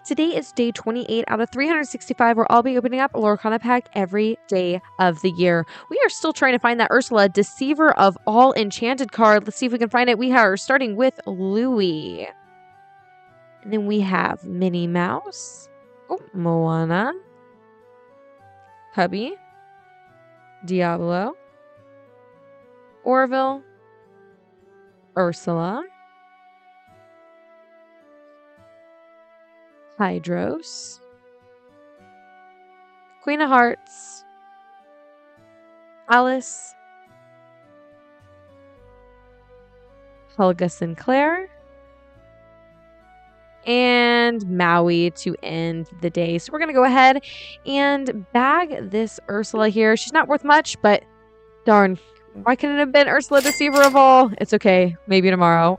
Today is day 28 out of 365 where I'll be opening up a Lorcana pack every day of the year. We are still trying to find that Ursula, Deceiver of All Enchanted card. Let's see if we can find it. We are starting with Louie. And then we have Minnie Mouse. Oh, Moana. Hubby. Diablo. Orville. Ursula. Hydros. Queen of Hearts. Alice. Helga Sinclair. And Maui to end the day. So we're going to go ahead and bag this Ursula here. She's not worth much, but darn, why couldn't it have been Ursula, Deceiver of All? It's okay. Maybe tomorrow.